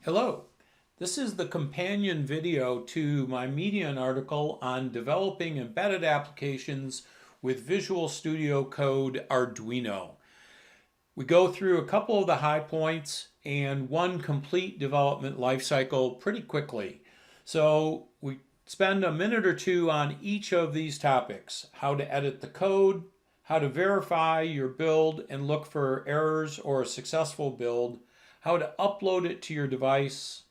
Hello, this is the companion video to my Medium article on developing embedded applications with Visual Studio Code Arduino. We go through a couple of the high points and one complete development lifecycle pretty quickly. So we spend a minute or two on each of these topics: how to edit the code, how to verify your build and look for errors or a successful build, how to upload it to your device,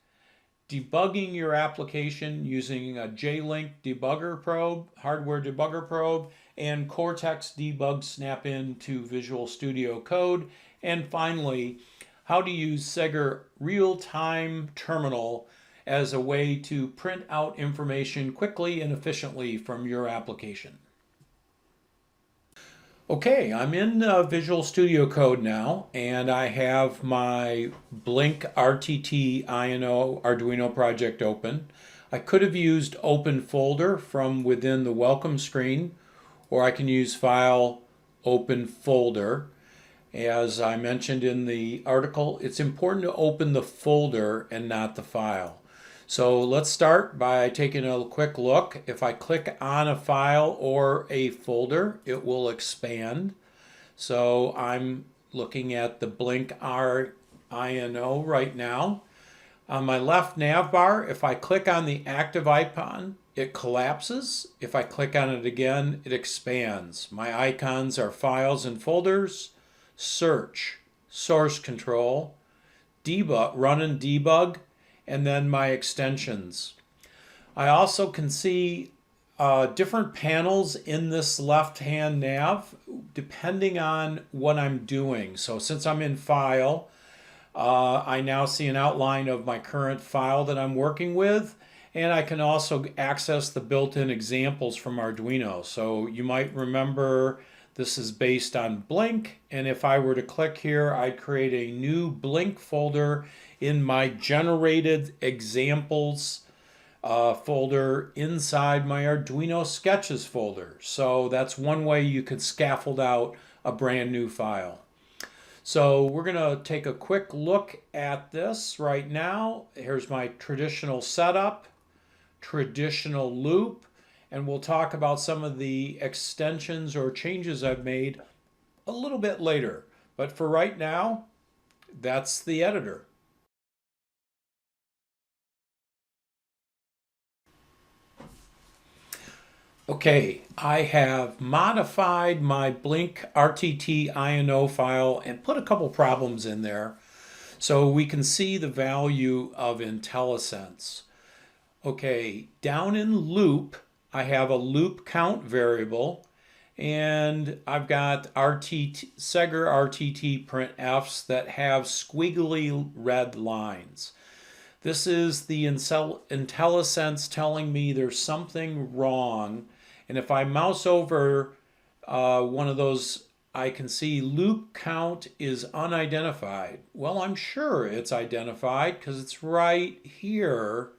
debugging your application using a J-Link debugger probe, hardware debugger probe, and Cortex debug snap-in to Visual Studio Code, and finally, how to use Segger real-time terminal as a way to print out information quickly and efficiently from your application. Okay, I'm in Visual Studio Code now, and I have my Blink RTT INO Arduino project open. I could have used Open Folder from within the welcome screen, or I can use File, Open Folder. As I mentioned in the article, it's important to open the folder and not the file. So let's start by taking a quick look. If I click on a file or a folder, it will expand. So I'm looking at the Blink INO right now. On my left nav bar, if I click on the active icon, it collapses. If I click on it again, it expands. My icons are files and folders, search, source control, debug, run and debug, and then my extensions. I also can see different panels in this left-hand nav depending on what I'm doing. So since I'm in File, I now see an outline of my current file that I'm working with, and I can also access the built-in examples from Arduino. So you might remember this is based on Blink, and if I were to click here, I'd create a new Blink folder in my generated examples folder inside my Arduino sketches folder. So that's one way you could scaffold out a brand new file. So we're going to take a quick look at this right now. Here's my traditional setup, traditional loop, and we'll talk about some of the extensions or changes I've made a little bit later. But for right now, that's the editor. Okay, I have modified my Blink RTT INO file and put a couple problems in there so we can see the value of IntelliSense. Okay, down in loop, I have a loop count variable, and I've got Segger RTT printfs that have squiggly red lines. This is the IntelliSense telling me there's something wrong. And if I mouse over one of those, I can see loop count is unidentified. Well, I'm sure it's identified because it's right here.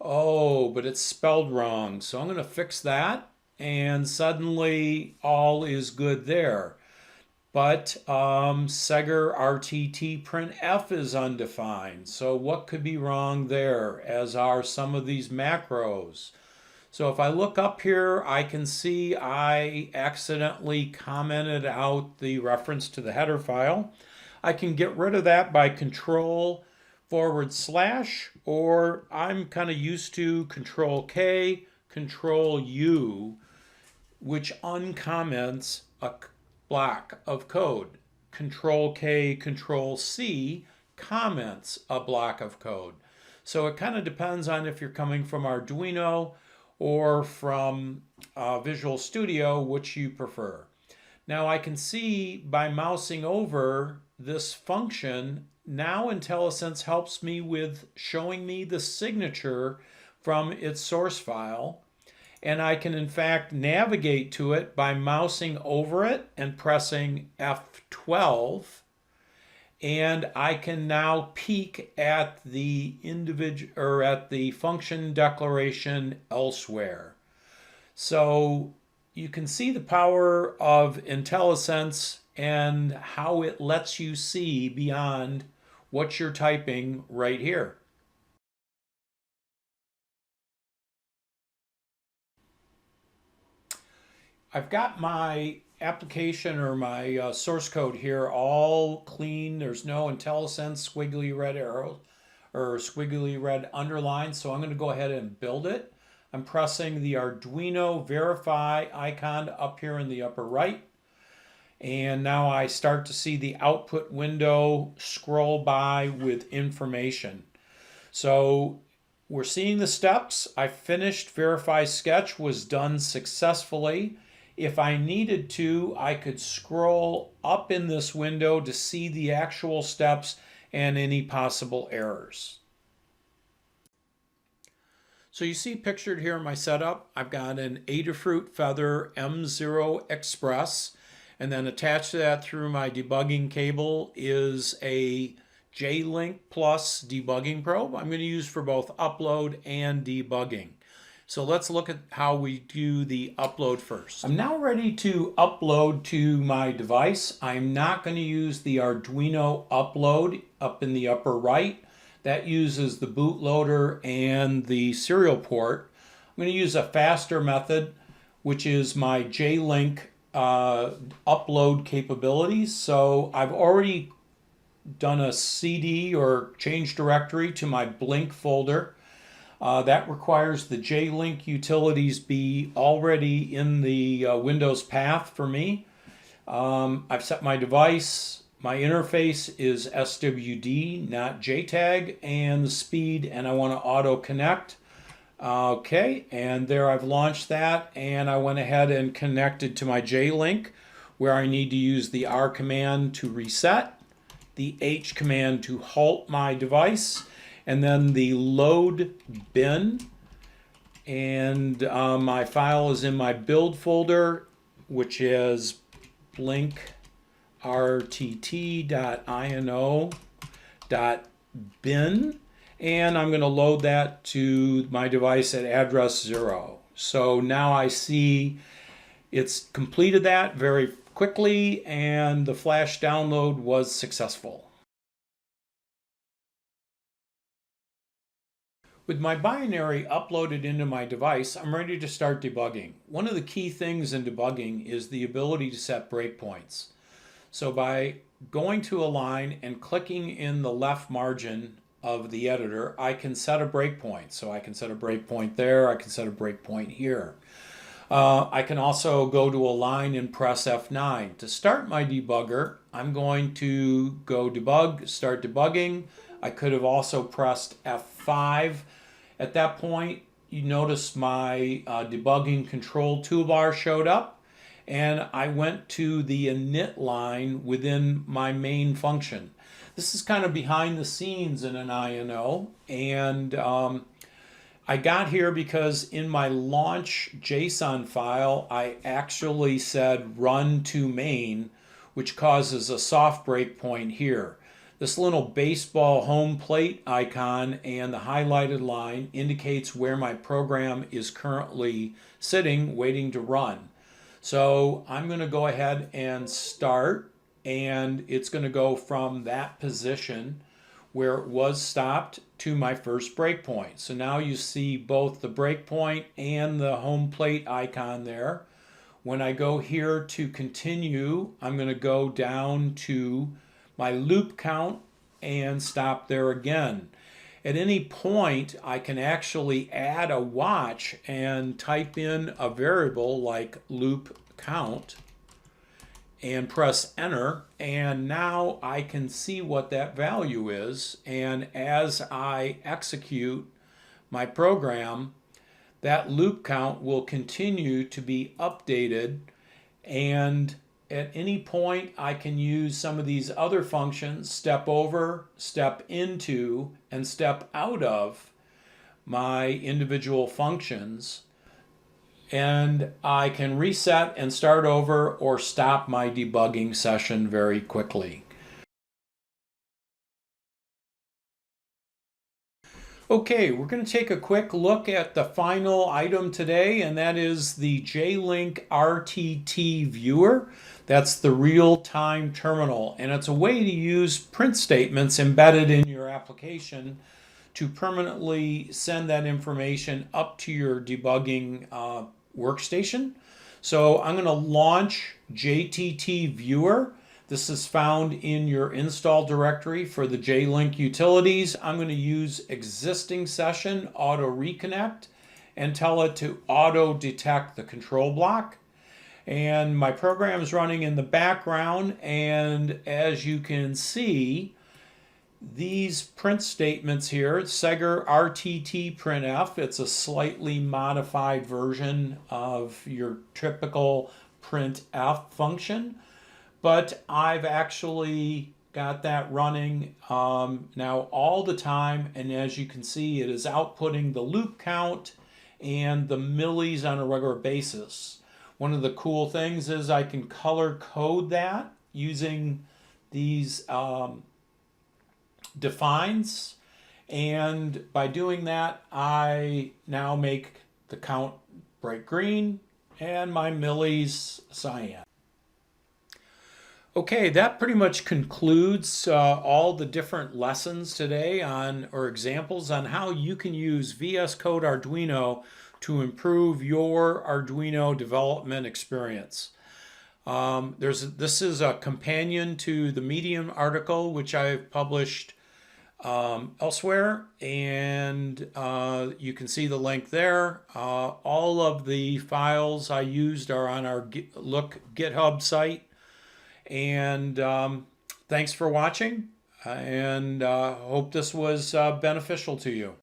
Oh, but it's spelled wrong. So I'm going to fix that, and suddenly all is good there. But Segger RTT printf is undefined. So what could be wrong there, as are some of these macros? So if I look up here, I can see I accidentally commented out the reference to the header file. I can get rid of that by Control/, or I'm kind of used to Control-K, Control-U, which uncomments a block of code. Control-K, Control-C comments a block of code. So it kind of depends on if you're coming from Arduino or from Visual Studio, which you prefer. Now I can see by mousing over this function, now IntelliSense helps me with showing me the signature from its source file, and I can in fact navigate to it by mousing over it and pressing F12, and I can now peek at the function declaration elsewhere. So you can see the power of IntelliSense and how it lets you see beyond what you're typing right here. I've got my application or my source code here all clean. There's no IntelliSense squiggly red arrows or squiggly red underlines, so I'm going to go ahead and build it. I'm pressing the Arduino verify icon up here in the upper right, and now I start to see the output window scroll by with information. So we're seeing the steps. I finished verify sketch, was done successfully. If I needed to, I could scroll up in this window to see the actual steps and any possible errors. So you see pictured here in my setup, I've got an Adafruit Feather M0 Express, and then attached to that through my debugging cable is a J-Link Plus debugging probe I'm going to use for both upload and debugging. So let's look at how we do the upload first. I'm now ready to upload to my device. I'm not going to use the Arduino upload up in the upper right. That uses the bootloader and the serial port. I'm going to use a faster method, which is my J-Link upload capabilities. So I've already done a CD or change directory to my Blink folder. That requires the J-Link utilities be already in the Windows path for me. I've set my device. My interface is SWD, not JTAG, and the speed, and I want to auto connect. Okay, and there I've launched that, and I went ahead and connected to my J-Link, where I need to use the R command to reset, the H command to halt my device, and then the load bin. And my file is in my build folder, which is blink rtt.ino.bin, and I'm going to load that to my device at address 0. So now I see it's completed that very quickly, and the flash download was successful. With my binary uploaded into my device, I'm ready to start debugging. One of the key things in debugging is the ability to set breakpoints. So by going to a line and clicking in the left margin of the editor, I can set a breakpoint. So I can set a breakpoint there, I can set a breakpoint here. I can also go to a line and press F9. To start my debugger, I'm going to go debug, start debugging. I could have also pressed F5. At that point, you notice my debugging control toolbar showed up, and I went to the init line within my main function. This is kind of behind the scenes in an INO, and I got here because in my launch JSON file, I actually said run to main, which causes a soft breakpoint here. This little baseball home plate icon and the highlighted line indicates where my program is currently sitting, waiting to run. So I'm going to go ahead and start, and it's going to go from that position where it was stopped to my first breakpoint. So now you see both the breakpoint and the home plate icon there. When I go here to continue, I'm going to go down to my loop count and stop there again. At any point, I can actually add a watch and type in a variable like loop count and press enter, and now I can see what that value is, and as I execute my program, that loop count will continue to be updated, and at any point I can use some of these other functions, step over, step into, and step out of my individual functions, and I can reset and start over or stop my debugging session very quickly. Okay, we're going to take a quick look at the final item today, and that is the J-Link RTT Viewer. That's the real-time terminal, and it's a way to use print statements embedded in your application to permanently send that information up to your debugging workstation. So I'm going to launch JTT Viewer. This is found in your install directory for the J-Link utilities. I'm going to use existing session auto reconnect and tell it to auto detect the control block. And my program is running in the background, and as you can see, these print statements here, Segger RTT printf, it's a slightly modified version of your typical printf function, but I've actually got that running now all the time, and as you can see, it is outputting the loop count and the millis on a regular basis. One of the cool things is I can color code that using these defines, and by doing that I now make the count bright green and my millis cyan. Okay, that pretty much concludes all the different lessons today on, or examples on, how you can use VS Code Arduino to improve your Arduino development experience. This is a companion to the Medium article, which I've published elsewhere, and you can see the link there. All of the files I used are on our GitHub site. And thanks for watching, and hope this was beneficial to you.